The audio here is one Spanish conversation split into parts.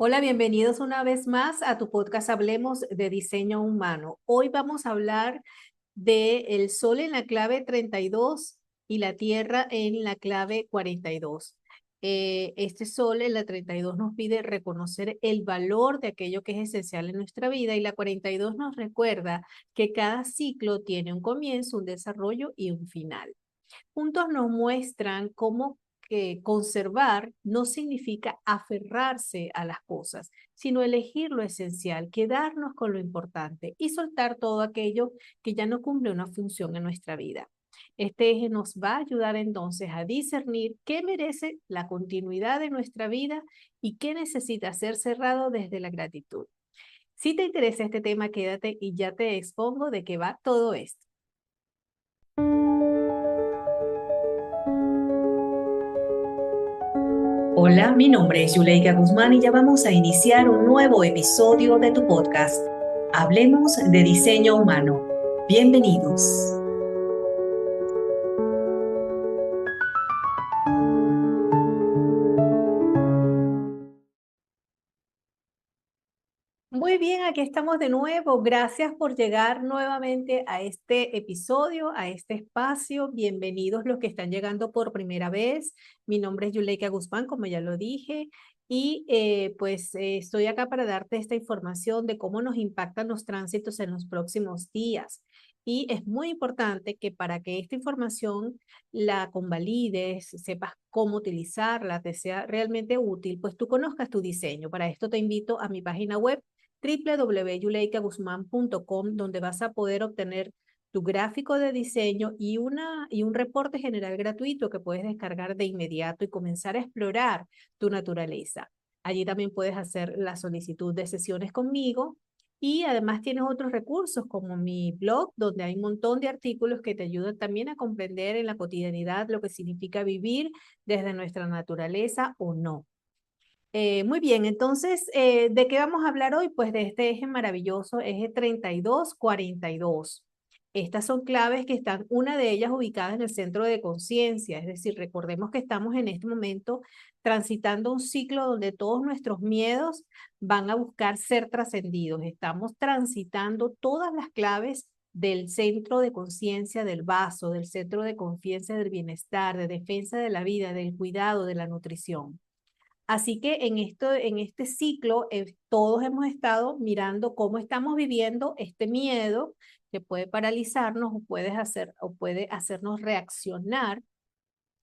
Hola, bienvenidos una vez más a tu podcast Hablemos de Diseño Humano. Hoy vamos a hablar de el Sol en la clave 32 y la Tierra en la clave 42. Este Sol en la 32 nos pide reconocer el valor de aquello que es esencial en nuestra vida y la 42 nos recuerda que cada ciclo tiene un comienzo, un desarrollo y un final. Juntos nos muestran cómo que conservar no significa aferrarse a las cosas, sino elegir lo esencial, quedarnos con lo importante y soltar todo aquello que ya no cumple una función en nuestra vida. Este eje nos va a ayudar entonces a discernir qué merece la continuidad de nuestra vida y qué necesita ser cerrado desde la gratitud. Si te interesa este tema, quédate y ya te expongo de qué va todo esto. Hola, mi nombre es Yuleika Guzmán y ya vamos a iniciar un nuevo episodio de tu podcast. Hablemos de diseño humano. Bienvenidos. Muy bien, aquí estamos de nuevo. Gracias por llegar nuevamente a este episodio, a este espacio. Bienvenidos los que están llegando por primera vez. Mi nombre es Yuleika Guzmán, como ya lo dije, y estoy acá para darte esta información de cómo nos impactan los tránsitos en los próximos días. Y es muy importante que para que esta información la convalides, sepas cómo utilizarla, te sea realmente útil, pues tú conozcas tu diseño. Para esto te invito a mi página web www.yuleikaguzman.com, donde vas a poder obtener tu gráfico de diseño y un reporte general gratuito que puedes descargar de inmediato y comenzar a explorar tu naturaleza. Allí también puedes hacer la solicitud de sesiones conmigo y además tienes otros recursos como mi blog, donde hay un montón de artículos que te ayudan también a comprender en la cotidianidad lo que significa vivir desde nuestra naturaleza o no. Muy bien, entonces, ¿de qué vamos a hablar hoy? Pues de este eje maravilloso, eje 32-42. Estas son claves que están, una de ellas ubicada en el centro de conciencia, es decir, recordemos que estamos en este momento transitando un ciclo donde todos nuestros miedos van a buscar ser trascendidos. Estamos transitando todas las claves del centro de conciencia del vaso, del centro de conciencia del bienestar, de defensa de la vida, del cuidado, de la nutrición. Así que en este ciclo, todos hemos estado mirando cómo estamos viviendo este miedo que puede paralizarnos o puede hacernos reaccionar,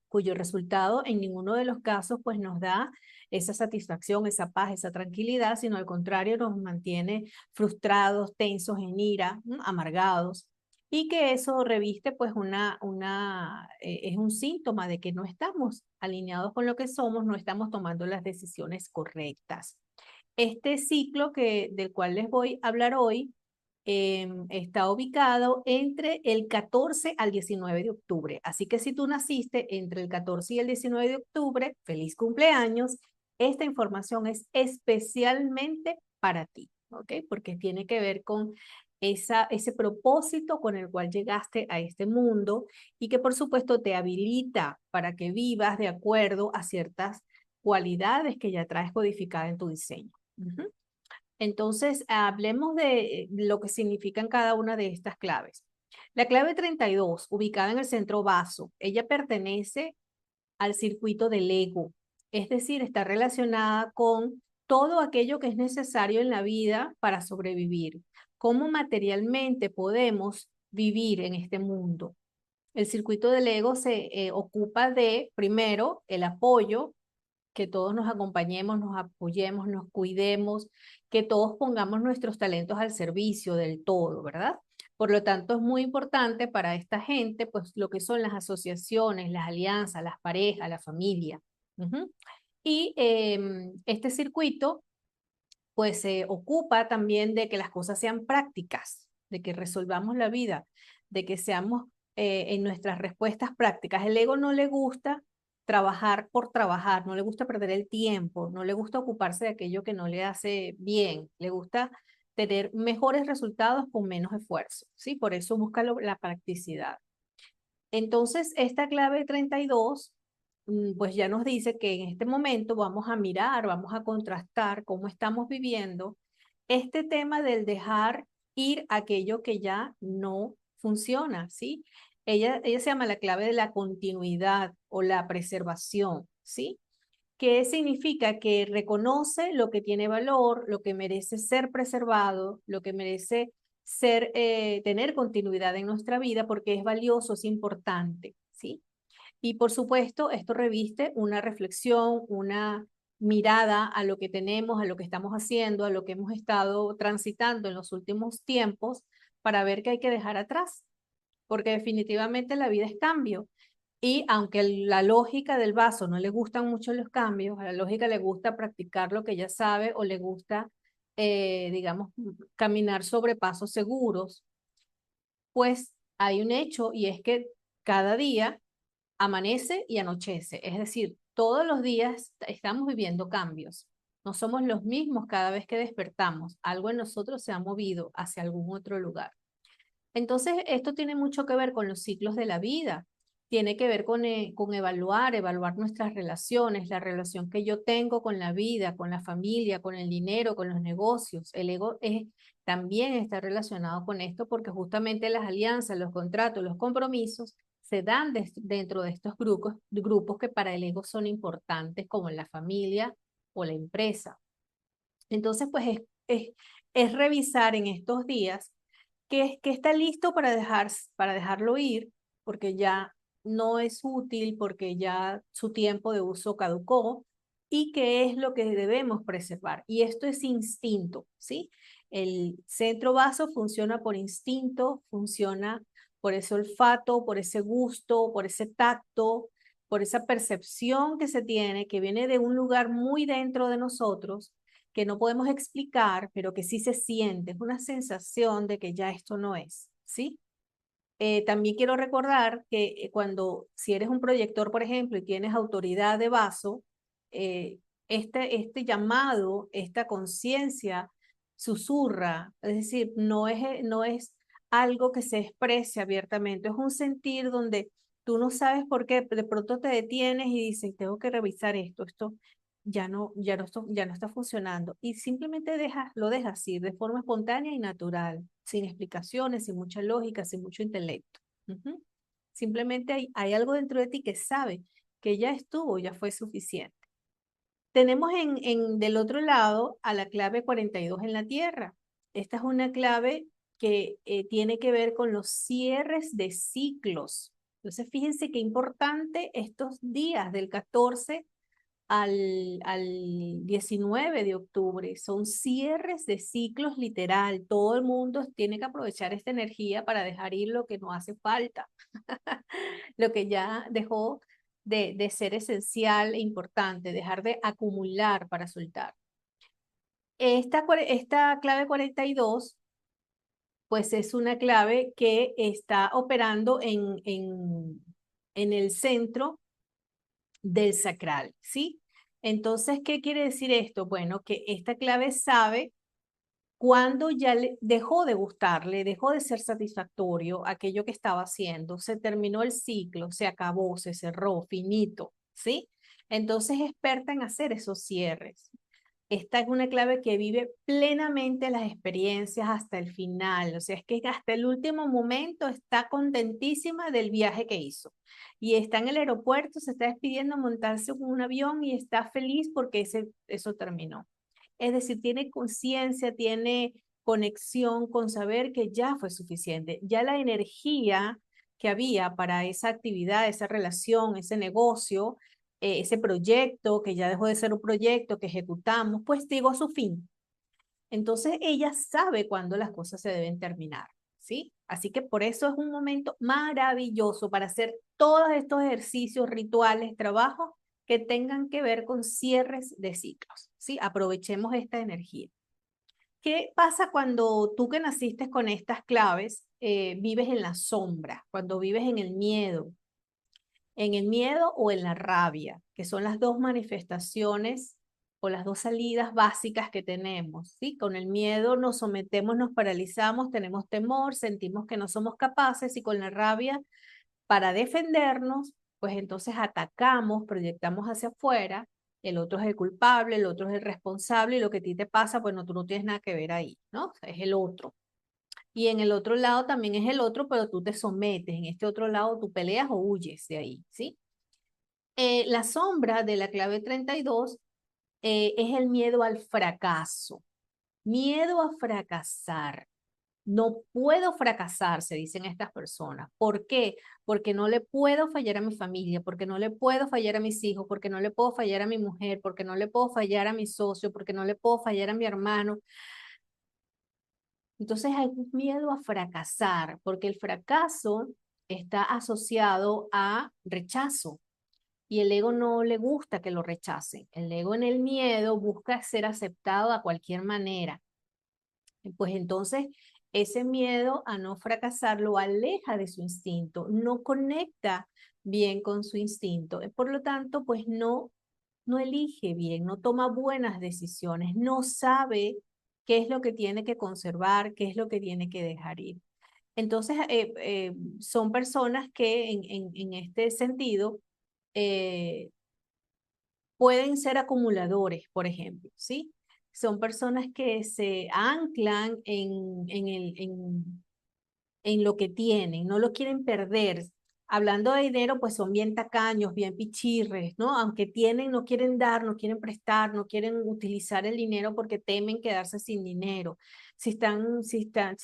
cuyo resultado en ninguno de los casos pues nos da esa satisfacción, esa paz, esa tranquilidad, sino al contrario nos mantiene frustrados, tensos, en ira, amargados. Y que eso reviste pues es un síntoma de que no estamos alineados con lo que somos, no estamos tomando las decisiones correctas. Este ciclo del cual les voy a hablar hoy está ubicado entre el 14 al 19 de octubre. Así que si tú naciste entre el 14 y el 19 de octubre, feliz cumpleaños. Esta información es especialmente para ti, ¿ok? Porque tiene que ver con ese propósito con el cual llegaste a este mundo y que por supuesto te habilita para que vivas de acuerdo a ciertas cualidades que ya traes codificadas en tu diseño. Ujú. Entonces, hablemos de lo que significan cada una de estas claves. La clave 32, ubicada en el centro vaso, ella pertenece al circuito del ego, es decir, está relacionada con todo aquello que es necesario en la vida para sobrevivir. ¿Cómo materialmente podemos vivir en este mundo? El circuito del ego se ocupa de, primero, el apoyo, que todos nos acompañemos, nos apoyemos, nos cuidemos, que todos pongamos nuestros talentos al servicio del todo, ¿verdad? Por lo tanto, es muy importante para esta gente, pues lo que son las asociaciones, las alianzas, las parejas, la familia. Ujú. Y este circuito, pues se ocupa también de que las cosas sean prácticas, de que resolvamos la vida, de que seamos en nuestras respuestas prácticas. El ego no le gusta trabajar por trabajar, no le gusta perder el tiempo, no le gusta ocuparse de aquello que no le hace bien, le gusta tener mejores resultados con menos esfuerzo, ¿sí? Por eso busca la practicidad. Entonces, esta clave 32 pues ya nos dice que en este momento vamos a mirar, vamos a contrastar cómo estamos viviendo este tema del dejar ir aquello que ya no funciona, ¿sí? Ella se llama la clave de la continuidad o la preservación, ¿sí? Que significa que reconoce lo que tiene valor, lo que merece ser preservado, lo que merece ser, tener continuidad en nuestra vida porque es valioso, es importante, ¿sí? Y por supuesto, esto reviste una reflexión, una mirada a lo que tenemos, a lo que estamos haciendo, a lo que hemos estado transitando en los últimos tiempos para ver qué hay que dejar atrás, porque definitivamente la vida es cambio. Y aunque la lógica del vaso no le gustan mucho los cambios, a la lógica le gusta practicar lo que ya sabe o le gusta, digamos, caminar sobre pasos seguros, pues hay un hecho y es que cada día amanece y anochece. Es decir, todos los días estamos viviendo cambios. No somos los mismos cada vez que despertamos. Algo en nosotros se ha movido hacia algún otro lugar. Entonces, esto tiene mucho que ver con los ciclos de la vida. Tiene que ver con evaluar nuestras relaciones, la relación que yo tengo con la vida, con la familia, con el dinero, con los negocios. El ego también está relacionado con esto porque justamente las alianzas, los contratos, los compromisos se dan dentro de estos grupos que para el ego son importantes, como la familia o la empresa. Entonces, pues es revisar en estos días que está listo para dejarlo ir, porque ya no es útil, porque ya su tiempo de uso caducó, y qué es lo que debemos preservar. Y esto es instinto, ¿sí? El centro vaso funciona por instinto, funciona por ese olfato, por ese gusto, por ese tacto, por esa percepción que se tiene, que viene de un lugar muy dentro de nosotros que no podemos explicar, pero que sí se siente, es una sensación de que ya esto no es, ¿sí? También quiero recordar que si eres un proyector, por ejemplo, y tienes autoridad de vaso, eh, este llamado, esta conciencia susurra, es decir, no es algo que se exprese abiertamente, es un sentir donde tú no sabes por qué, de pronto te detienes y dices, tengo que revisar esto ya no está funcionando. Y simplemente lo dejas ir de forma espontánea y natural, sin explicaciones, sin mucha lógica, sin mucho intelecto. Ujú. Simplemente hay algo dentro de ti que sabe que ya estuvo, ya fue suficiente. Tenemos del otro lado a la clave 42 en la Tierra. Esta es una clave que tiene que ver con los cierres de ciclos. Entonces, fíjense qué importante estos días del 14 al 19 de octubre. Son cierres de ciclos literal. Todo el mundo tiene que aprovechar esta energía para dejar ir lo que no hace falta, lo que ya dejó de ser esencial e importante, dejar de acumular para soltar. Esta clave 42 pues es una clave que está operando en el centro del sacral, ¿sí? Entonces, ¿qué quiere decir esto? Bueno, que esta clave sabe cuándo ya dejó de gustarle, dejó de ser satisfactorio aquello que estaba haciendo, se terminó el ciclo, se acabó, se cerró, finito, ¿sí? Entonces, es experta en hacer esos cierres. Esta es una clave que vive plenamente las experiencias hasta el final, o sea, es que hasta el último momento está contentísima del viaje que hizo. Y está en el aeropuerto, se está despidiendo montarse en un avión y está feliz porque eso terminó. Es decir, tiene conciencia, tiene conexión con saber que ya fue suficiente, ya la energía que había para esa actividad, esa relación, ese negocio, ese proyecto que ya dejó de ser un proyecto que ejecutamos, pues llegó a su fin. Entonces ella sabe cuándo las cosas se deben terminar, ¿sí? Así que por eso es un momento maravilloso para hacer todos estos ejercicios, rituales, trabajos que tengan que ver con cierres de ciclos, ¿sí? Aprovechemos esta energía. ¿Qué pasa cuando tú que naciste con estas claves vives en la sombra, cuando vives en el miedo o en la rabia, que son las dos manifestaciones o las dos salidas básicas que tenemos, ¿sí? Con el miedo nos sometemos, nos paralizamos, tenemos temor, sentimos que no somos capaces y con la rabia para defendernos pues entonces atacamos, proyectamos hacia afuera, el otro es el culpable, el otro es el responsable y lo que a ti te pasa, pues no, tú no tienes nada que ver ahí, ¿no? O sea, es el otro. Y en el otro lado también es el otro, pero tú te sometes. En este otro lado tú peleas o huyes de ahí, ¿sí? La sombra de la clave 32 es el miedo al fracaso. Miedo a fracasar. No puedo fracasar, se dicen estas personas. ¿Por qué? Porque no le puedo fallar a mi familia, porque no le puedo fallar a mis hijos, porque no le puedo fallar a mi mujer, porque no le puedo fallar a mi socio, porque no le puedo fallar a mi hermano. Entonces hay un miedo a fracasar, porque el fracaso está asociado a rechazo y el ego no le gusta que lo rechacen. El ego en el miedo busca ser aceptado a cualquier manera. Pues entonces ese miedo a no fracasar lo aleja de su instinto, no conecta bien con su instinto. Por lo tanto, pues no elige bien, no toma buenas decisiones, no sabe qué es lo que tiene que conservar, qué es lo que tiene que dejar ir. Entonces, son personas que en este sentido eh, pueden ser acumuladores, por ejemplo, ¿sí? Son personas que se anclan en lo que tienen, no lo quieren perder. Hablando de dinero, pues son bien tacaños, bien pichirres, ¿no? Aunque tienen, no quieren dar, no quieren prestar, no quieren utilizar el dinero porque temen quedarse sin dinero. Si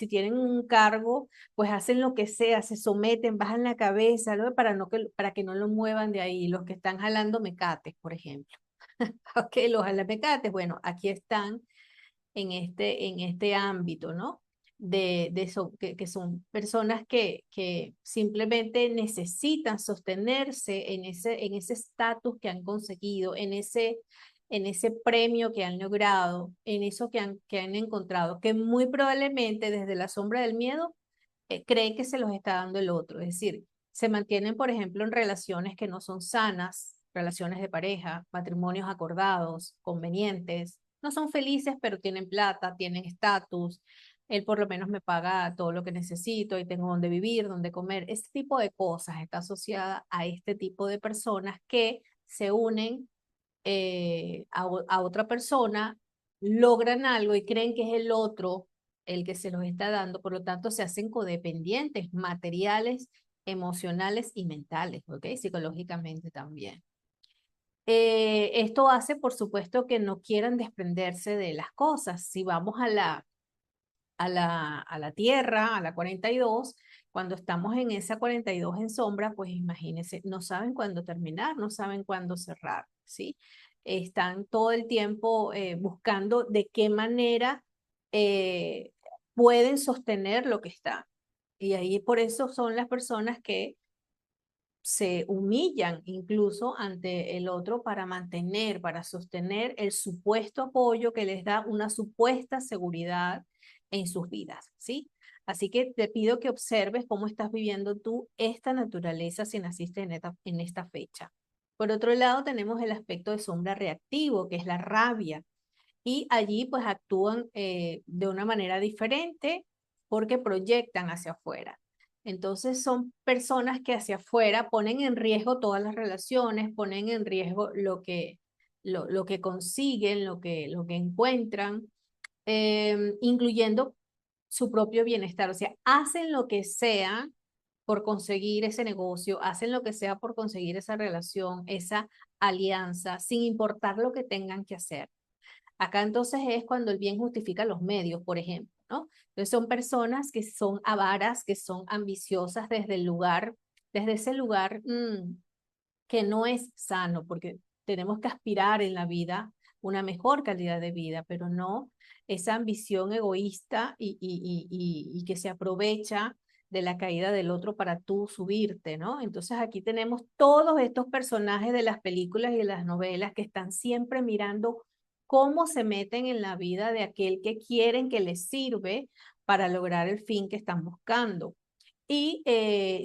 tienen un cargo, pues hacen lo que sea, se someten, bajan la cabeza, ¿no? Para que no lo muevan de ahí. Los que están jalando mecates, por ejemplo. Ok, los jalamecates, bueno, aquí están en este ámbito, ¿no? Que son personas que simplemente necesitan sostenerse en ese estatus que han conseguido, en ese premio que han logrado, en eso que han encontrado, que muy probablemente desde la sombra del miedo creen que se los está dando el otro. Es decir, se mantienen, por ejemplo, en relaciones que no son sanas, relaciones de pareja, matrimonios acordados, convenientes. No son felices, pero tienen plata, tienen estatus. Él por lo menos me paga todo lo que necesito y tengo donde vivir, donde comer. Este tipo de cosas está asociada a este tipo de personas que se unen a otra persona, logran algo y creen que es el otro el que se los está dando, por lo tanto se hacen codependientes, materiales, emocionales y mentales, ¿ok? Psicológicamente también. Esto hace, por supuesto, que no quieran desprenderse de las cosas. Si vamos a la Tierra, a la 42, cuando estamos en esa 42 en sombra, pues imagínense, no saben cuándo terminar, no saben cuándo cerrar, ¿sí? Están todo el tiempo buscando de qué manera eh, pueden sostener lo que está. Y ahí por eso son las personas que se humillan incluso ante el otro para mantener, para sostener el supuesto apoyo que les da una supuesta seguridad en sus vidas, ¿sí? Así que te pido que observes cómo estás viviendo tú esta naturaleza si naciste en esta fecha. Por otro lado, tenemos el aspecto de sombra reactivo, que es la rabia, y allí pues actúan de una manera diferente porque proyectan hacia afuera. Entonces son personas que hacia afuera ponen en riesgo todas las relaciones, ponen en riesgo lo que consiguen, lo que encuentran, incluyendo su propio bienestar. O sea, hacen lo que sea por conseguir ese negocio, hacen lo que sea por conseguir esa relación, esa alianza, sin importar lo que tengan que hacer. Acá entonces es cuando el bien justifica los medios, por ejemplo, ¿no? Entonces son personas que son avaras, que son ambiciosas desde ese lugar que no es sano, porque tenemos que aspirar en la vida una mejor calidad de vida, pero no esa ambición egoísta y que se aprovecha de la caída del otro para tú subirte, ¿no? Entonces aquí tenemos todos estos personajes de las películas y de las novelas que están siempre mirando cómo se meten en la vida de aquel que quieren que les sirve para lograr el fin que están buscando y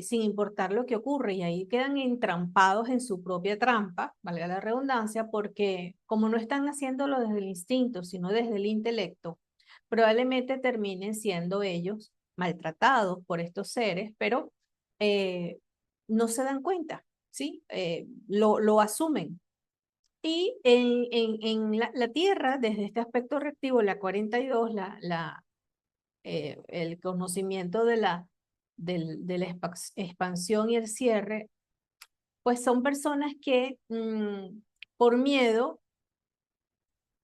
sin importar lo que ocurre, y ahí quedan entrampados en su propia trampa, valga la redundancia, porque como no están haciéndolo desde el instinto, sino desde el intelecto, probablemente terminen siendo ellos maltratados por estos seres, pero eh, no se dan cuenta, ¿sí? Lo asumen. Y en la Tierra, desde este aspecto reactivo, la 42, el conocimiento de la expansión y el cierre, pues son personas que por miedo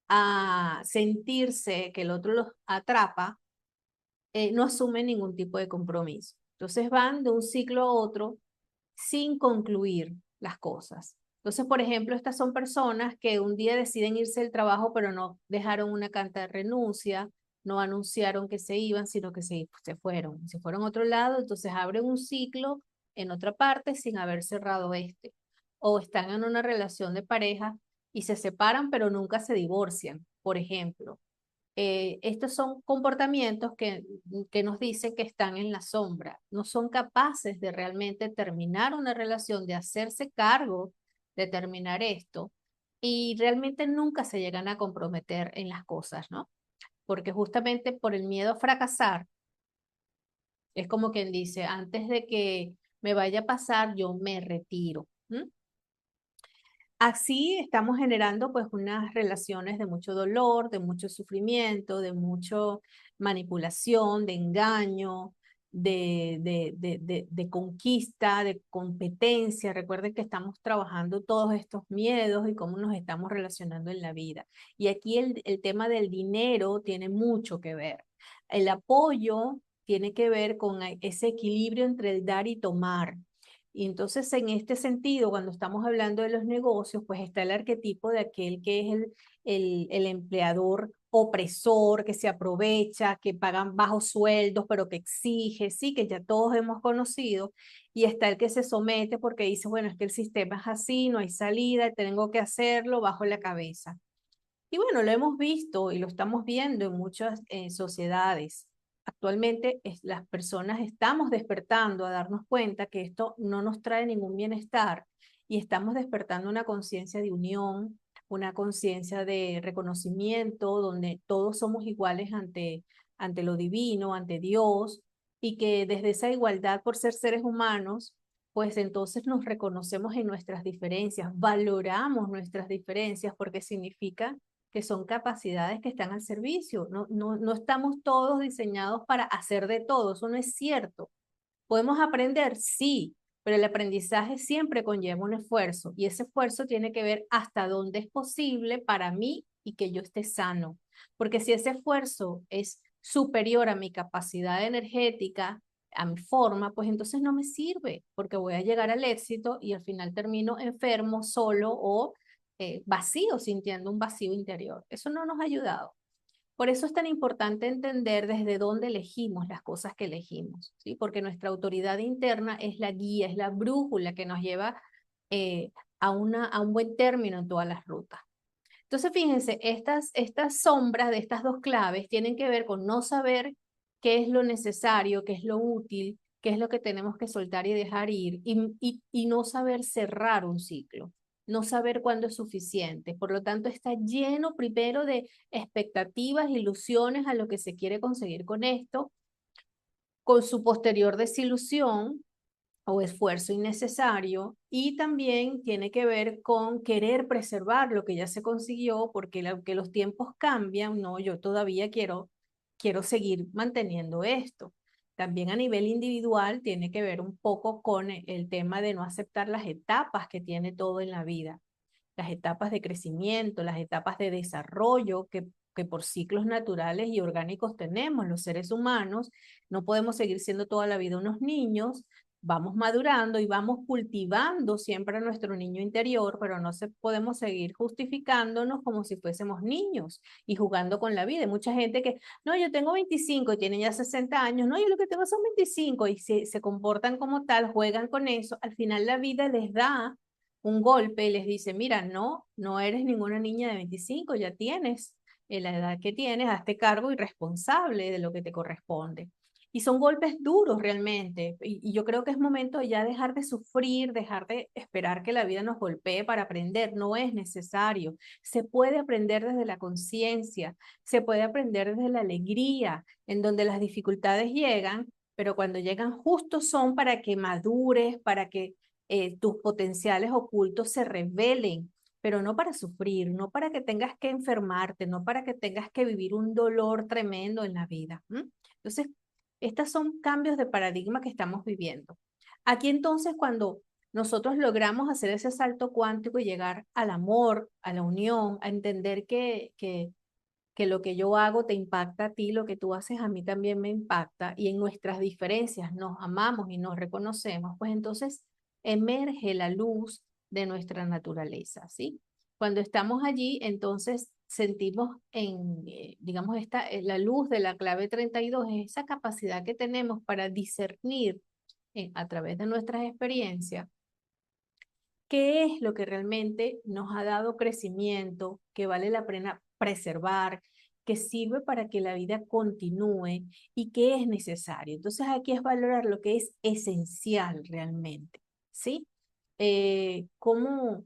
a sentirse que el otro los atrapa, no asumen ningún tipo de compromiso. Entonces van de un ciclo a otro sin concluir las cosas. Entonces, por ejemplo, estas son personas que un día deciden irse del trabajo, pero no dejaron una carta de renuncia, no anunciaron que se iban, sino que se fueron. Se fueron a otro lado, entonces abren un ciclo en otra parte sin haber cerrado este. O están en una relación de pareja y se separan, pero nunca se divorcian, por ejemplo. Estos son comportamientos que nos dicen que están en la sombra, no son capaces de realmente terminar una relación, de hacerse cargo de terminar esto y realmente nunca se llegan a comprometer en las cosas, ¿no? Porque justamente por el miedo a fracasar, es como quien dice, antes de que me vaya a pasar, yo me retiro. ¿M? Así estamos generando pues unas relaciones de mucho dolor, de mucho sufrimiento, de mucha manipulación, de engaño, de conquista, de competencia. Recuerden que estamos trabajando todos estos miedos y cómo nos estamos relacionando en la vida. Y aquí el tema del dinero tiene mucho que ver. El apoyo tiene que ver con ese equilibrio entre el dar y tomar. Y entonces, en este sentido, cuando estamos hablando de los negocios, pues está el arquetipo de aquel que es el empleador opresor, que se aprovecha, que pagan bajos sueldos, pero que exige, sí, que ya todos hemos conocido. Y está el que se somete porque dice, bueno, es que el sistema es así, no hay salida, tengo que hacerlo bajo la cabeza. Y bueno, lo hemos visto y lo estamos viendo en muchas sociedades. Actualmente las personas estamos despertando a darnos cuenta que esto no nos trae ningún bienestar y estamos despertando una conciencia de unión, una conciencia de reconocimiento donde todos somos iguales ante lo divino, ante Dios, y que desde esa igualdad por ser seres humanos, pues entonces nos reconocemos en nuestras diferencias, valoramos nuestras diferencias porque significa que son capacidades que están al servicio. No estamos todos diseñados para hacer de todo, eso no es cierto. ¿Podemos aprender? Sí, pero el aprendizaje siempre conlleva un esfuerzo y ese esfuerzo tiene que ver hasta dónde es posible para mí y que yo esté sano. Porque si ese esfuerzo es superior a mi capacidad energética, a mi forma, pues entonces no me sirve porque voy a llegar al éxito y al final termino enfermo, solo o vacío, sintiendo un vacío interior. Eso no nos ha ayudado. Por eso es tan importante entender desde dónde elegimos las cosas que elegimos, ¿sí? Porque nuestra autoridad interna es la guía, es la brújula que nos lleva eh, a un buen término en todas las rutas. Entonces, fíjense, estas sombras de estas dos claves tienen que ver con no saber qué es lo necesario, qué es lo útil, qué es lo que tenemos que soltar y dejar ir, y no saber cerrar un ciclo, no saber cuándo es suficiente. Por lo tanto, está lleno primero de expectativas, ilusiones a lo que se quiere conseguir con esto, con su posterior desilusión o esfuerzo innecesario, y también tiene que ver con querer preservar lo que ya se consiguió porque aunque los tiempos cambian, no, yo todavía quiero seguir manteniendo esto. También a nivel individual tiene que ver un poco con el tema de no aceptar las etapas que tiene todo en la vida, las etapas de crecimiento, las etapas de desarrollo que por ciclos naturales y orgánicos tenemos los seres humanos. No podemos seguir siendo toda la vida unos niños, vamos madurando y vamos cultivando siempre a nuestro niño interior, pero no podemos seguir justificándonos como si fuésemos niños y jugando con la vida. Hay mucha gente que, no, yo tengo 25 y tienen ya 60 años, no, yo lo que tengo son 25 y se comportan como tal, juegan con eso. Al final la vida les da un golpe y les dice, mira, no eres ninguna niña de 25, ya tienes la edad que tienes, hazte cargo y responsable de lo que te corresponde. Y son golpes duros realmente. Y yo creo que es momento de ya dejar de sufrir, dejar de esperar que la vida nos golpee para aprender. No es necesario. Se puede aprender desde la conciencia, se puede aprender desde la alegría, en donde las dificultades llegan, pero cuando llegan justo son para que madures, para que tus potenciales ocultos se revelen, pero no para sufrir, no para que tengas que enfermarte, no para que tengas que vivir un dolor tremendo en la vida. Entonces, estos son cambios de paradigma que estamos viviendo. Aquí entonces, cuando nosotros logramos hacer ese salto cuántico y llegar al amor, a la unión, a entender que lo que yo hago te impacta a ti, lo que tú haces a mí también me impacta, y en nuestras diferencias nos amamos y nos reconocemos, pues entonces emerge la luz de nuestra naturaleza, ¿sí? Cuando estamos allí, entonces sentimos digamos, la luz de la clave 32 es esa capacidad que tenemos para discernir a través de nuestras experiencias qué es lo que realmente nos ha dado crecimiento, que vale la pena preservar, que sirve para que la vida continúe y que es necesario. Entonces aquí es valorar lo que es esencial realmente, ¿sí? Cómo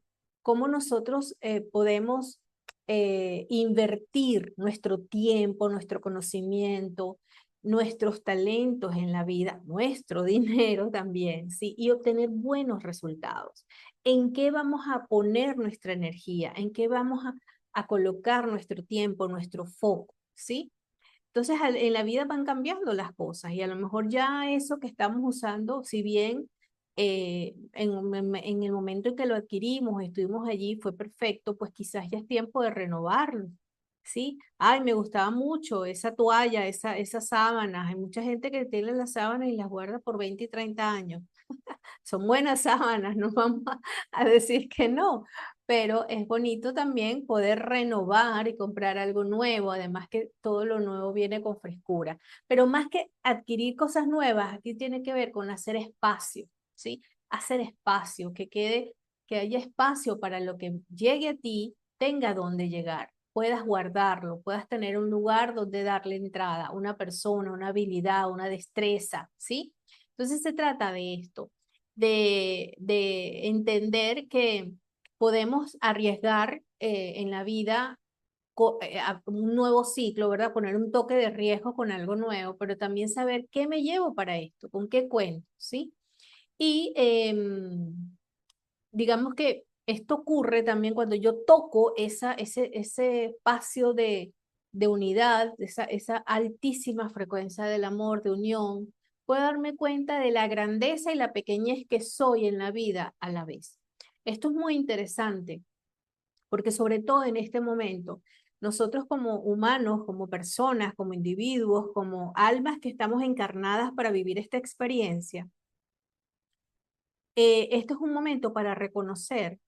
nosotros podemos invertir nuestro tiempo, nuestro conocimiento, nuestros talentos en la vida, nuestro dinero también, ¿sí? Y obtener buenos resultados. ¿En qué vamos a poner nuestra energía? ¿En qué vamos a colocar nuestro tiempo, nuestro foco? ¿Sí? Entonces, en la vida van cambiando las cosas y a lo mejor ya eso que estamos usando, si bien en el momento en que lo adquirimos, estuvimos allí, fue perfecto, pues quizás ya es tiempo de renovarlo. ¿Sí? Ay, me gustaba mucho esa toalla, esas sábanas. Hay mucha gente que tiene las sábanas y las guarda por 20 y 30 años. Son buenas sábanas, no vamos a decir que no, pero es bonito también poder renovar y comprar algo nuevo, además que todo lo nuevo viene con frescura. Pero más que adquirir cosas nuevas, aquí tiene que ver con hacer espacio, ¿sí? Hacer espacio, que haya espacio para lo que llegue a ti, tenga donde llegar, puedas guardarlo, puedas tener un lugar donde darle entrada, una persona, una habilidad, una destreza, ¿sí? Entonces se trata de esto, de entender que podemos arriesgar en la vida a un nuevo ciclo, ¿verdad? Poner un toque de riesgo con algo nuevo, pero también saber qué me llevo para esto, con qué cuento, ¿sí? Y digamos que esto ocurre también cuando yo toco ese espacio de unidad, esa altísima frecuencia del amor, de unión, puedo darme cuenta de la grandeza y la pequeñez que soy en la vida a la vez. Esto es muy interesante porque sobre todo en este momento, nosotros como humanos, como personas, como individuos, como almas que estamos encarnadas para vivir esta experiencia, esto es un momento para reconocer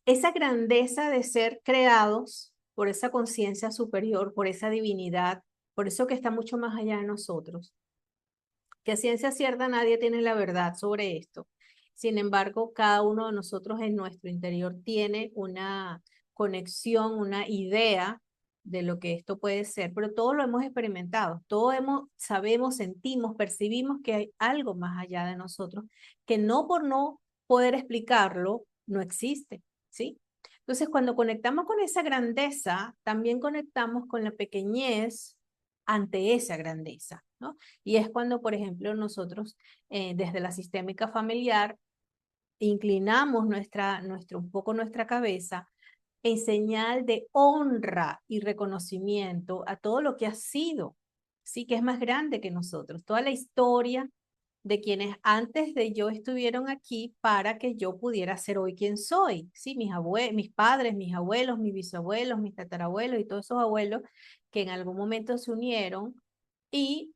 esa grandeza de ser creados por esa conciencia superior, por esa divinidad, por eso que está mucho más allá de nosotros, que a ciencia cierta nadie tiene la verdad sobre esto. Sin embargo, cada uno de nosotros en nuestro interior tiene una conexión, una idea de lo que esto puede ser, pero todos lo hemos experimentado, sabemos, sentimos, percibimos que hay algo más allá de nosotros, que no por no poder explicarlo, no existe, ¿sí? Entonces, cuando conectamos con esa grandeza, también conectamos con la pequeñez ante esa grandeza, ¿no? Y es cuando, por ejemplo, nosotros desde la sistémica familiar inclinamos un poco nuestra cabeza en señal de honra y reconocimiento a todo lo que ha sido, sí, que es más grande que nosotros, toda la historia de quienes antes de yo estuvieron aquí para que yo pudiera ser hoy quien soy, sí, mis padres, mis abuelos, mis bisabuelos, mis tatarabuelos y todos esos abuelos que en algún momento se unieron y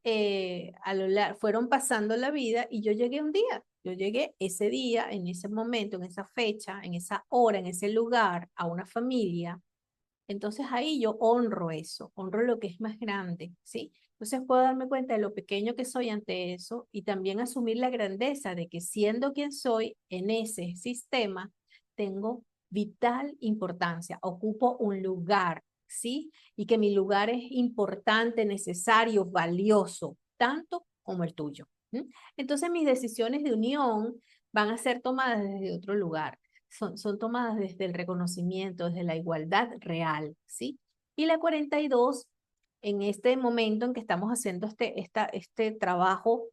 fueron pasando la vida y yo llegué un día, yo llegué ese día, en ese momento, en esa fecha, en esa hora, en ese lugar, a una familia. Entonces ahí yo honro eso, honro lo que es más grande, ¿sí? Entonces puedo darme cuenta de lo pequeño que soy ante eso y también asumir la grandeza de que siendo quien soy en ese sistema, tengo vital importancia, ocupo un lugar, ¿sí? Y que mi lugar es importante, necesario, valioso, tanto como el tuyo. Entonces mis decisiones de unión van a ser tomadas desde otro lugar, son tomadas desde el reconocimiento, desde la igualdad real, ¿sí? Y la 42, en este momento en que estamos haciendo este trabajo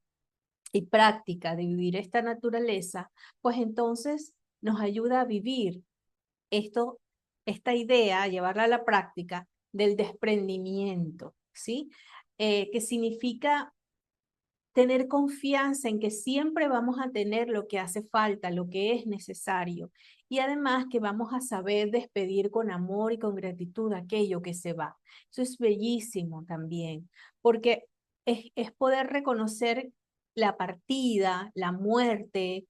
y práctica de vivir esta naturaleza, pues entonces nos ayuda a vivir esto, esta idea, a llevarla a la práctica del desprendimiento, ¿sí? Que significa tener confianza en que siempre vamos a tener lo que hace falta, lo que es necesario. Y además que vamos a saber despedir con amor y con gratitud aquello que se va. Eso es bellísimo también, porque es poder reconocer la partida, la muerte,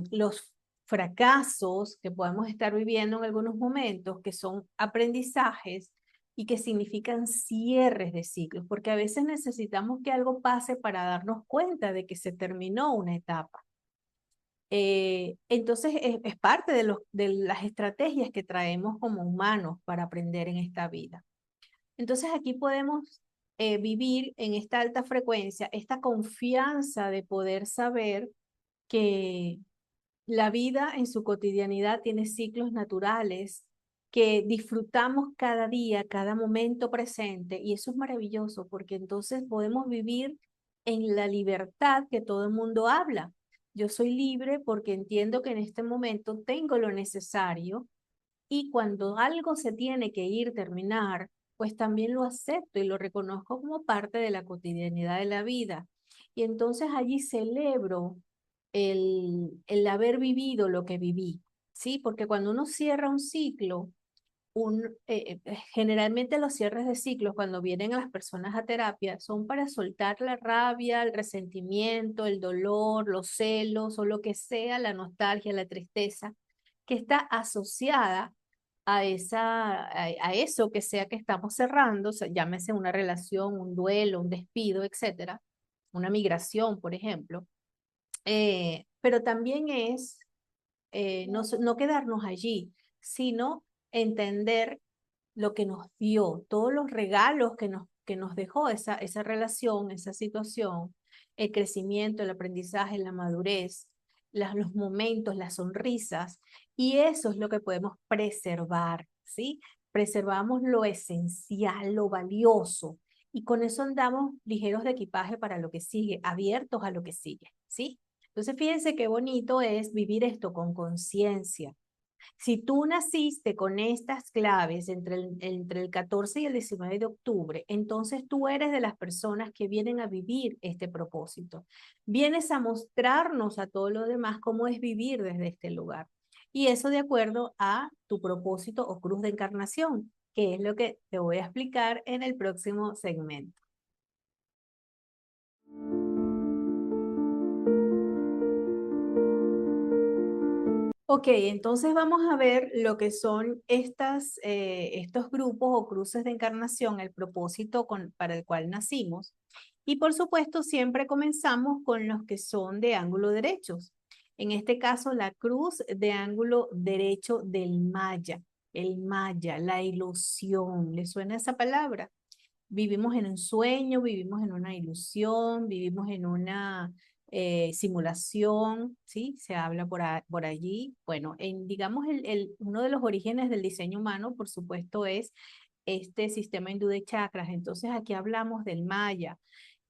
los fracasos que podemos estar viviendo en algunos momentos, que son aprendizajes y que significan cierres de ciclos, porque a veces necesitamos que algo pase para darnos cuenta de que se terminó una etapa. Entonces es parte de las estrategias que traemos como humanos para aprender en esta vida. Entonces aquí podemos vivir en esta alta frecuencia, esta confianza de poder saber que la vida en su cotidianidad tiene ciclos naturales que disfrutamos cada día, cada momento presente, y eso es maravilloso porque entonces podemos vivir en la libertad que todo el mundo habla. Yo soy libre porque entiendo que en este momento tengo lo necesario y cuando algo se tiene que ir, terminar, pues también lo acepto y lo reconozco como parte de la cotidianidad de la vida. Y entonces allí celebro el haber vivido lo que viví, ¿sí? Porque cuando uno cierra un ciclo, generalmente los cierres de ciclos cuando vienen las personas a terapia son para soltar la rabia, el resentimiento, el dolor, los celos o lo que sea, la nostalgia, la tristeza, que está asociada a eso que sea que estamos cerrando, o sea, llámese una relación, un duelo, un despido, etcétera, una migración, por ejemplo. Pero también es no quedarnos allí, sino entender lo que nos dio, todos los regalos que nos dejó esa relación, esa situación, el crecimiento, el aprendizaje, la madurez, los momentos, las sonrisas, y eso es lo que podemos preservar, ¿sí? Preservamos lo esencial, lo valioso, y con eso andamos ligeros de equipaje para lo que sigue, abiertos a lo que sigue, ¿sí? Entonces, fíjense qué bonito es vivir esto con conciencia. Si tú naciste con estas claves entre el 14 y el 19 de octubre, entonces tú eres de las personas que vienen a vivir este propósito. Vienes a mostrarnos a todos los demás cómo es vivir desde este lugar. Y eso de acuerdo a tu propósito o cruz de encarnación, que es lo que te voy a explicar en el próximo segmento. Ok, entonces vamos a ver lo que son estos grupos o cruces de encarnación, el propósito para el cual nacimos. Y por supuesto, siempre comenzamos con los que son de ángulo derechos. En este caso, la cruz de ángulo derecho del Maya, el Maya, la ilusión. ¿Le suena esa palabra? Vivimos en un sueño, vivimos en una ilusión, vivimos en una simulación, ¿sí? Se habla por allí. Bueno, digamos, uno de los orígenes del diseño humano, por supuesto, es este sistema hindú de chakras. Entonces, aquí hablamos del Maya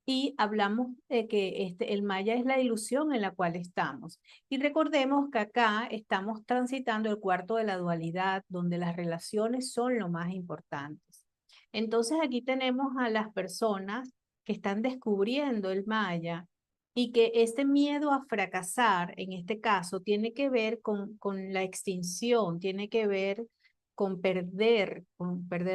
y hablamos de que el Maya es la ilusión en la cual estamos. Y recordemos que acá estamos transitando el cuarto de la dualidad, donde las relaciones son lo más importantes. Entonces aquí tenemos a las personas que están descubriendo el Maya y que este miedo a fracasar, en este caso, tiene que ver con la extinción, tiene que ver con perder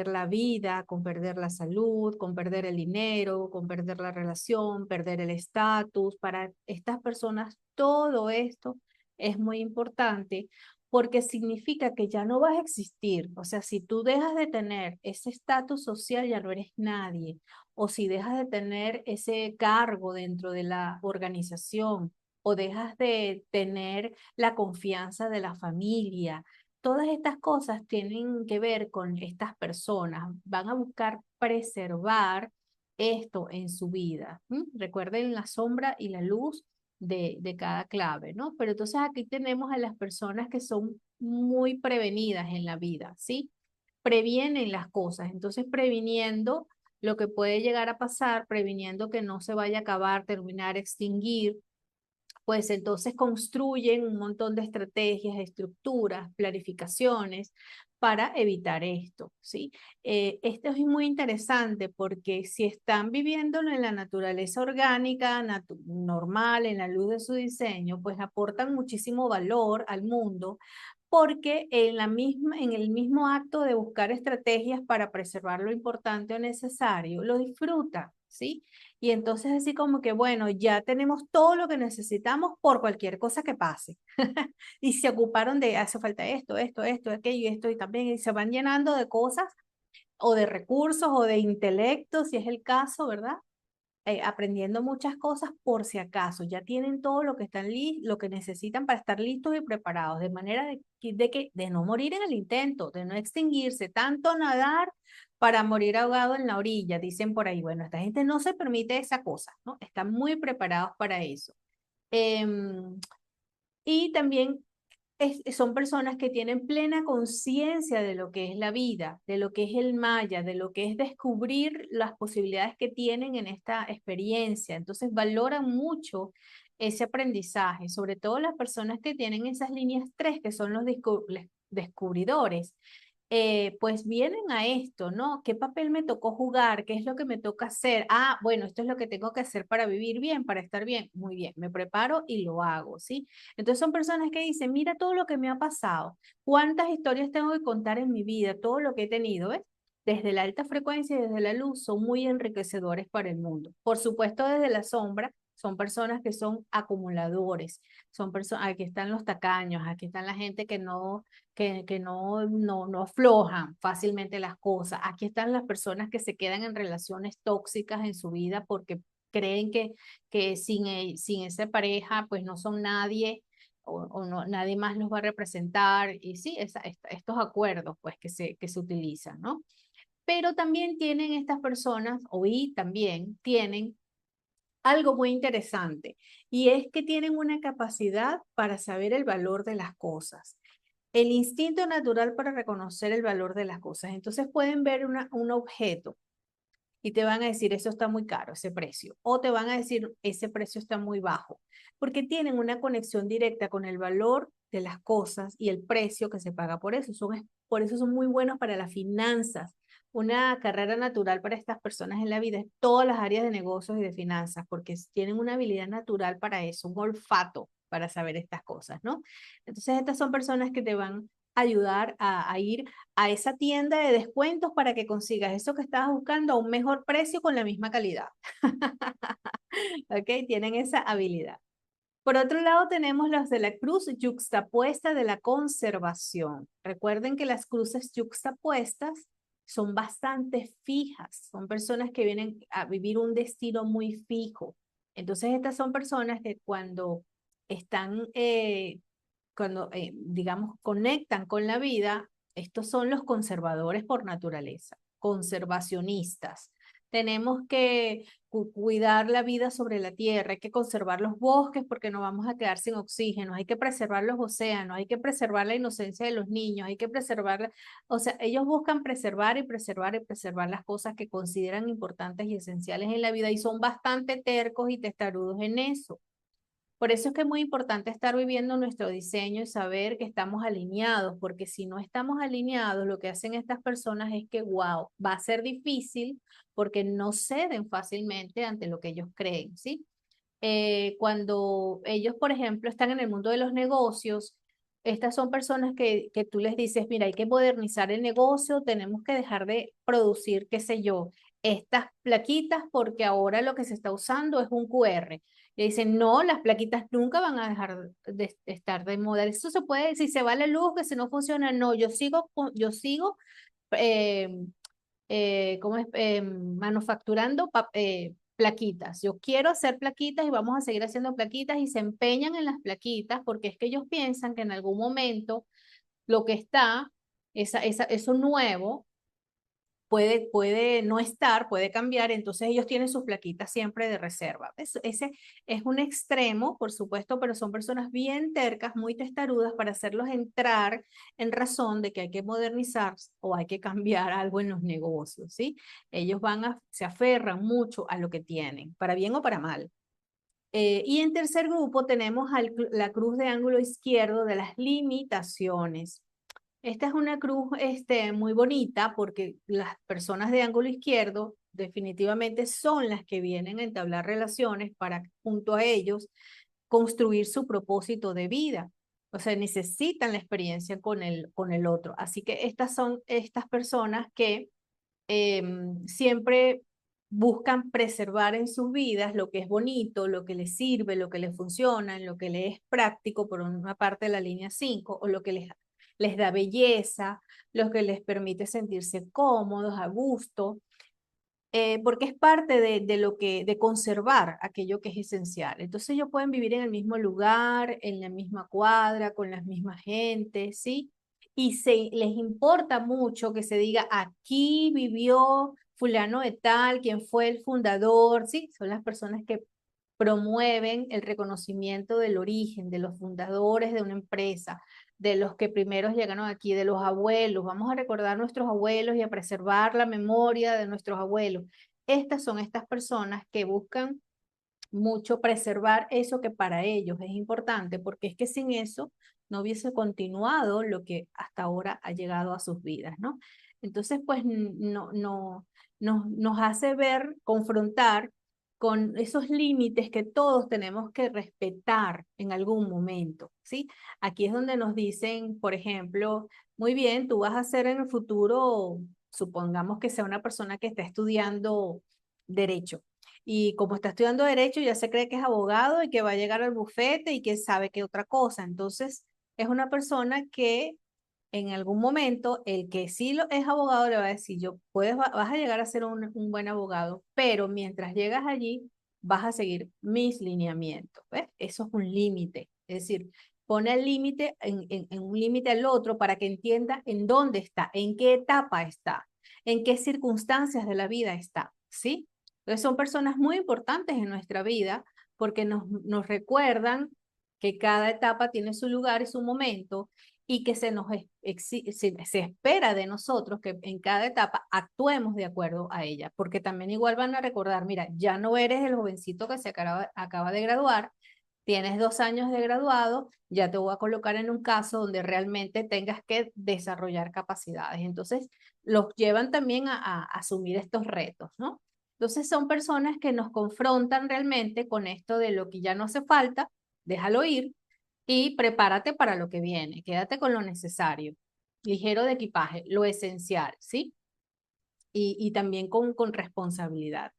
la vida, con perder la salud, con perder el dinero, con perder la relación, perder el estatus. Para estas personas, todo esto es muy importante porque significa que ya no vas a existir. O sea, si tú dejas de tener ese estatus social, ya no eres nadie. O si dejas de tener ese cargo dentro de la organización, o dejas de tener la confianza de la familia. Todas estas cosas tienen que ver con estas personas. Van a buscar preservar esto en su vida. Recuerden la sombra y la luz de cada clave, ¿no? Pero entonces aquí tenemos a las personas que son muy prevenidas en la vida, ¿sí? Previenen las cosas. Entonces, previniendo, lo que puede llegar a pasar, previniendo que no se vaya a acabar, terminar, extinguir, pues entonces construyen un montón de estrategias, estructuras, planificaciones para evitar esto, ¿sí? Esto es muy interesante porque si están viviéndolo en la naturaleza orgánica, normal, en la luz de su diseño, pues aportan muchísimo valor al mundo porque en el mismo acto de buscar estrategias para preservar lo importante o necesario, lo disfrutan, ¿sí? Y entonces así como que, bueno, ya tenemos todo lo que necesitamos por cualquier cosa que pase. Y se ocuparon de, hace falta esto, aquello y esto, y también y se van llenando de cosas o de recursos o de intelecto, si es el caso, ¿verdad? Aprendiendo muchas cosas por si acaso, ya tienen todo lo que lo que necesitan para estar listos y preparados, de manera de no morir en el intento, de no extinguirse, tanto nadar para morir ahogado en la orilla, dicen por ahí. Bueno, esta gente no se permite esa cosa, ¿no? Están muy preparados para eso. Em, y también son personas que tienen plena conciencia de lo que es la vida, de lo que es el Maya, de lo que es descubrir las posibilidades que tienen en esta experiencia. Entonces valoran mucho ese aprendizaje, sobre todo las personas que tienen esas líneas tres, que son los descubridores, pues vienen a esto, ¿no? ¿Qué papel me tocó jugar? ¿Qué es lo que me toca hacer? Ah, bueno, esto es lo que tengo que hacer para vivir bien, para estar bien. Muy bien, me preparo y lo hago, ¿sí? Entonces son personas que dicen, mira todo lo que me ha pasado, cuántas historias tengo que contar en mi vida, todo lo que he tenido, ¿ves? Desde la alta frecuencia y desde la luz son muy enriquecedores para el mundo. Por supuesto, desde la sombra son personas que son acumuladores, son personas, aquí están los tacaños, aquí están la gente que no aflojan fácilmente las cosas. Aquí están las personas que se quedan en relaciones tóxicas en su vida porque creen que sin esa pareja pues no son nadie o no, nadie más los va a representar. Y sí, estos acuerdos pues que se utilizan, ¿no? Pero también tienen estas personas, y también tienen algo muy interesante, y es que tienen una capacidad para saber el valor de las cosas, el instinto natural para reconocer el valor de las cosas. Entonces pueden ver un objeto y te van a decir, eso está muy caro, ese precio, o te van a decir, ese precio está muy bajo, porque tienen una conexión directa con el valor de las cosas y el precio que se paga por eso. Por eso son muy buenos para las finanzas. Una carrera natural para estas personas en la vida es todas las áreas de negocios y de finanzas, porque tienen una habilidad natural para eso, un olfato para saber estas cosas, ¿no? Entonces, estas son personas que te van a ayudar a ir a esa tienda de descuentos para que consigas eso que estabas buscando a un mejor precio con la misma calidad. ¿Ok? Tienen esa habilidad. Por otro lado, tenemos los de la cruz yuxtapuesta de la conservación. Recuerden que las cruces yuxtapuestas son bastante fijas, son personas que vienen a vivir un destino muy fijo. Entonces, estas son personas que están, digamos, conectan con la vida, estos son los conservadores por naturaleza, conservacionistas. Tenemos que cuidar la vida sobre la tierra, hay que conservar los bosques porque no vamos a quedar sin oxígeno, hay que preservar los océanos, hay que preservar la inocencia de los niños, hay que preservar, o sea, ellos buscan preservar y preservar y preservar las cosas que consideran importantes y esenciales en la vida y son bastante tercos y testarudos en eso. Por eso es que es muy importante estar viviendo nuestro diseño y saber que estamos alineados, porque si no estamos alineados, lo que hacen estas personas es que, wow, va a ser difícil porque no ceden fácilmente ante lo que ellos creen, ¿sí? Cuando ellos, por ejemplo, están en el mundo de los negocios, estas son personas que tú les dices, mira, hay que modernizar el negocio, tenemos que dejar de producir, qué sé yo, estas plaquitas porque ahora lo que se está usando es un QR. Y dicen, no, las plaquitas nunca van a dejar de estar de moda. Eso se puede, si se va la luz, que si no funciona, no, yo sigo eh, ¿cómo es? Manufacturando plaquitas. Yo quiero hacer plaquitas y vamos a seguir haciendo plaquitas y se empeñan en las plaquitas porque es que ellos piensan que en algún momento lo que está, eso nuevo, puede no estar, puede cambiar, entonces ellos tienen sus plaquitas siempre de reserva. Ese es un extremo, por supuesto, pero son personas bien tercas, muy testarudas para hacerlos entrar en razón de que hay que modernizar o hay que cambiar algo en los negocios, ¿sí? Ellos se aferran mucho a lo que tienen, para bien o para mal. Y en tercer grupo tenemos la cruz de ángulo izquierdo de las limitaciones. Esta es una cruz muy bonita porque las personas de ángulo izquierdo definitivamente son las que vienen a entablar relaciones para, junto a ellos, construir su propósito de vida. O sea, necesitan la experiencia con el otro. Así que estas son estas personas que siempre buscan preservar en sus vidas lo que es bonito, lo que les sirve, lo que les funciona, lo que les es práctico por una parte de la línea 5 o lo que les da belleza, lo que les permite sentirse cómodos, a gusto, porque es parte de lo de conservar aquello que es esencial. Entonces ellos pueden vivir en el mismo lugar, en la misma cuadra, con las mismas gentes, ¿sí? Y les importa mucho que se diga, aquí vivió fulano de tal, quien fue el fundador, ¿sí? Son las personas que promueven el reconocimiento del origen, de los fundadores de una empresa, de los que primeros llegaron aquí, de los abuelos. Vamos a recordar a nuestros abuelos y a preservar la memoria de nuestros abuelos. Estas son estas personas que buscan mucho preservar eso que para ellos es importante, porque es que sin eso no hubiese continuado lo que hasta ahora ha llegado a sus vidas, ¿no? Entonces, pues nos hace ver, confrontar con esos límites que todos tenemos que respetar en algún momento, ¿sí? Aquí es donde nos dicen, por ejemplo, muy bien, tú vas a ser en el futuro, supongamos que sea una persona que está estudiando derecho y como está estudiando derecho, ya se cree que es abogado y que va a llegar al bufete y que sabe que otra cosa. Entonces, es una persona que en algún momento, el que sí es abogado le va a decir, vas a llegar a ser un buen abogado, pero mientras llegas allí, vas a seguir mis lineamientos. ¿Ves? Eso es un límite. Es decir, pone el límite en un límite al otro para que entienda en dónde está, en qué etapa está, en qué circunstancias de la vida está, ¿sí? Entonces son personas muy importantes en nuestra vida porque nos recuerdan que cada etapa tiene su lugar y su momento y que se espera de nosotros que en cada etapa actuemos de acuerdo a ella, porque también igual van a recordar, mira, ya no eres el jovencito que acaba de graduar, tienes 2 años de graduado, ya te voy a colocar en un caso donde realmente tengas que desarrollar capacidades. Entonces, los llevan también a asumir estos retos, ¿no? Entonces, son personas que nos confrontan realmente con esto de lo que ya no hace falta, déjalo ir y prepárate para lo que viene. Quédate con lo necesario, ligero de equipaje, lo esencial, ¿sí? Y también con responsabilidad.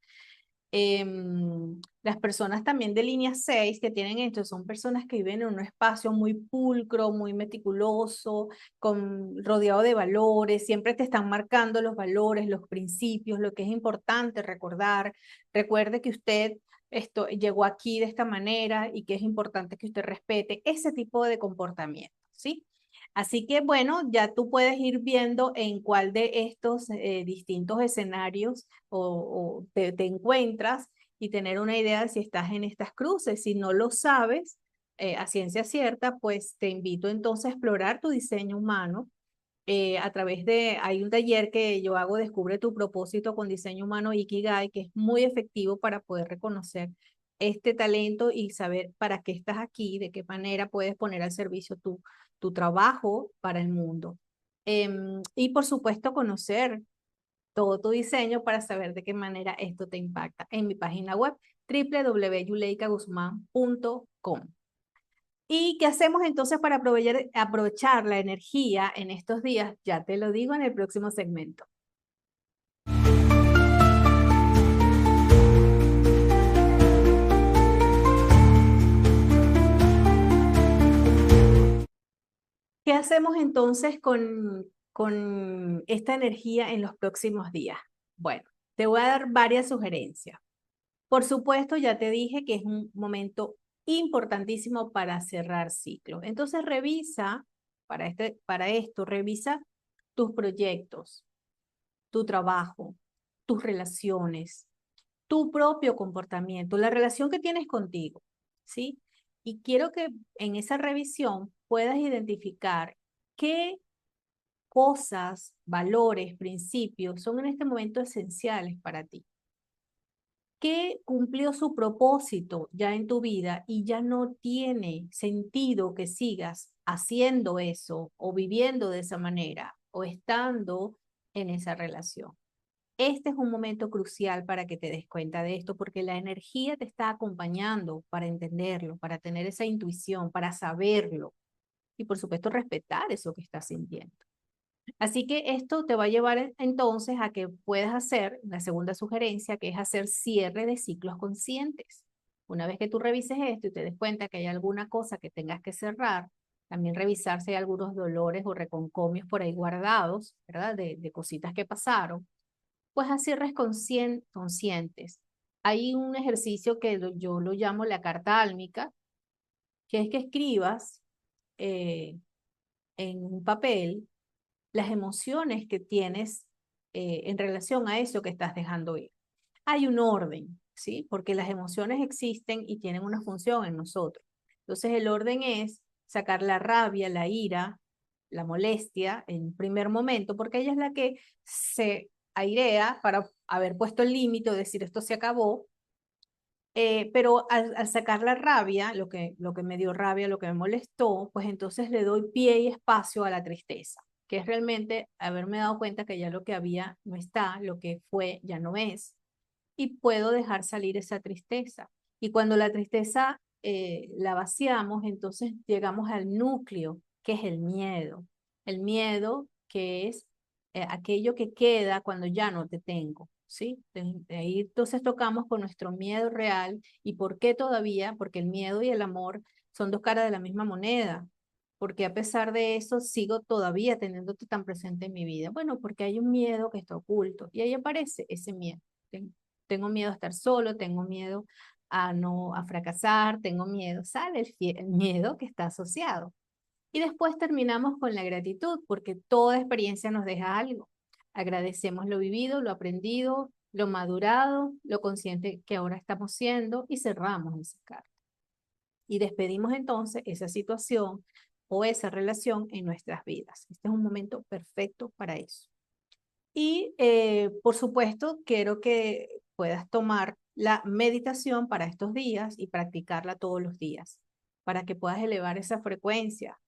Las personas también de línea 6 que tienen esto son personas que viven en un espacio muy pulcro, muy meticuloso, rodeado de valores, siempre te están marcando los valores, los principios, lo que es importante recordar. Recuerde que usted llegó aquí de esta manera y que es importante que usted respete ese tipo de comportamiento, ¿sí? Así que bueno, ya tú puedes ir viendo en cuál de estos distintos escenarios o te encuentras y tener una idea de si estás en estas cruces. Si no lo sabes a ciencia cierta, pues te invito entonces a explorar tu diseño humano hay un taller que yo hago, Descubre tu propósito con diseño humano Ikigai, que es muy efectivo para poder reconocer este talento y saber para qué estás aquí, de qué manera puedes poner al servicio tu trabajo para el mundo. Y por supuesto, conocer todo tu diseño para saber de qué manera esto te impacta en mi página web www.yuleikaguzman.com. ¿Y qué hacemos entonces para aprovechar la energía en estos días? Ya te lo digo en el próximo segmento. ¿Qué hacemos entonces con esta energía en los próximos días? Bueno, te voy a dar varias sugerencias. Por supuesto, ya te dije que es un momento importantísimo para cerrar ciclos. Entonces, revisa, para esto, revisa tus proyectos, tu trabajo, tus relaciones, tu propio comportamiento, la relación que tienes contigo, ¿sí? Y quiero que en esa revisión puedas identificar qué cosas, valores, principios son en este momento esenciales para ti. ¿Qué cumplió su propósito ya en tu vida y ya no tiene sentido que sigas haciendo eso o viviendo de esa manera o estando en esa relación? Este es un momento crucial para que te des cuenta de esto, porque la energía te está acompañando para entenderlo, para tener esa intuición, para saberlo y por supuesto respetar eso que estás sintiendo. Así que esto te va a llevar entonces a que puedas hacer la segunda sugerencia, que es hacer cierre de ciclos conscientes. Una vez que tú revises esto y te des cuenta que hay alguna cosa que tengas que cerrar, también revisar si hay algunos dolores o reconcomios por ahí guardados, ¿verdad? De cositas que pasaron, pues a cierres conscientes. Hay un ejercicio que yo lo llamo la carta álmica, que es que escribas eh, en un papel las emociones que tienes en relación a eso que estás dejando ir. Hay un orden, ¿sí? Porque las emociones existen y tienen una función en nosotros. Entonces el orden es sacar la rabia, la ira, la molestia en primer momento, porque ella es la que se airea para haber puesto el límite o decir esto se acabó, pero al sacar la rabia, lo que me dio rabia, lo que me molestó, pues entonces le doy pie y espacio a la tristeza, que es realmente haberme dado cuenta que ya lo que había no está, lo que fue ya no es, y puedo dejar salir esa tristeza. Y cuando la tristeza la vaciamos, entonces llegamos al núcleo, que es el miedo. El miedo que es aquello que queda cuando ya no te tengo, ¿sí? De ahí entonces tocamos con nuestro miedo real. ¿Y por qué todavía? Porque el miedo y el amor son dos caras de la misma moneda. Porque a pesar de eso sigo todavía teniéndote tan presente en mi vida. Bueno, porque hay un miedo que está oculto y ahí aparece ese miedo. Tengo miedo a estar solo, tengo miedo a fracasar, tengo miedo, sale el miedo que está asociado. Y después terminamos con la gratitud, porque toda experiencia nos deja algo. Agradecemos lo vivido, lo aprendido, lo madurado, lo consciente que ahora estamos siendo y cerramos esa carta. Y despedimos entonces esa situación o esa relación en nuestras vidas. Este es un momento perfecto para eso. Y por supuesto, quiero que puedas tomar la meditación para estos días y practicarla todos los días, para que puedas elevar esa frecuencia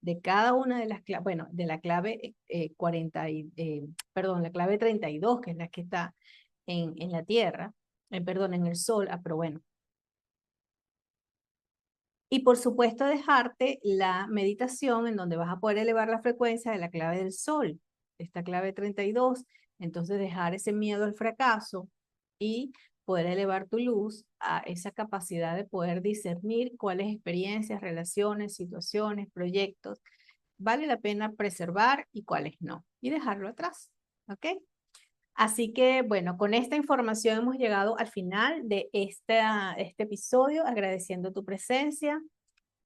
de cada una de las claves, bueno, de la clave 40 perdón, la clave 32, que es la que está en la Tierra, perdón, en el Sol, pero bueno. Y por supuesto dejarte la meditación en donde vas a poder elevar la frecuencia de la clave del Sol, esta clave 32. Entonces dejar ese miedo al fracaso y poder elevar tu luz a esa capacidad de poder discernir cuáles experiencias, relaciones, situaciones, proyectos vale la pena preservar y cuáles no, y dejarlo atrás, ¿ok? Así que, bueno, con esta información hemos llegado al final de este episodio, agradeciendo tu presencia,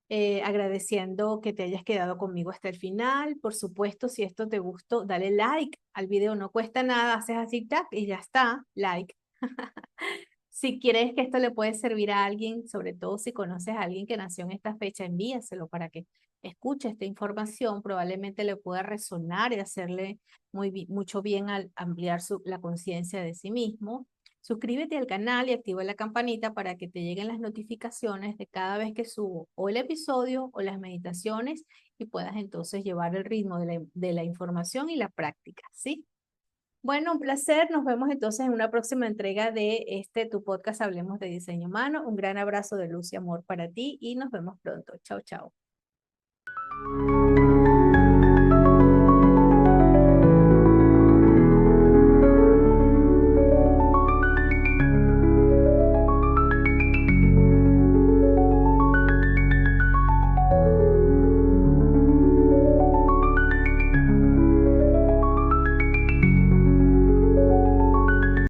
agradeciendo que te hayas quedado conmigo hasta el final. Por supuesto, si esto te gustó, dale like al video, no cuesta nada, haces así, tac, y ya está, like. Si quieres que esto le puede servir a alguien, sobre todo si conoces a alguien que nació en esta fecha, envíaselo para que escuche esta información. Probablemente le pueda resonar y hacerle mucho bien al ampliar la conciencia de sí mismo. Suscríbete al canal y activa la campanita para que te lleguen las notificaciones de cada vez que subo o el episodio o las meditaciones y puedas entonces llevar el ritmo de la información y la práctica, ¿sí? Bueno, un placer. Nos vemos entonces en una próxima entrega de tu podcast Hablemos de Diseño Humano. Un gran abrazo de luz y amor para ti y nos vemos pronto. Chao, chao.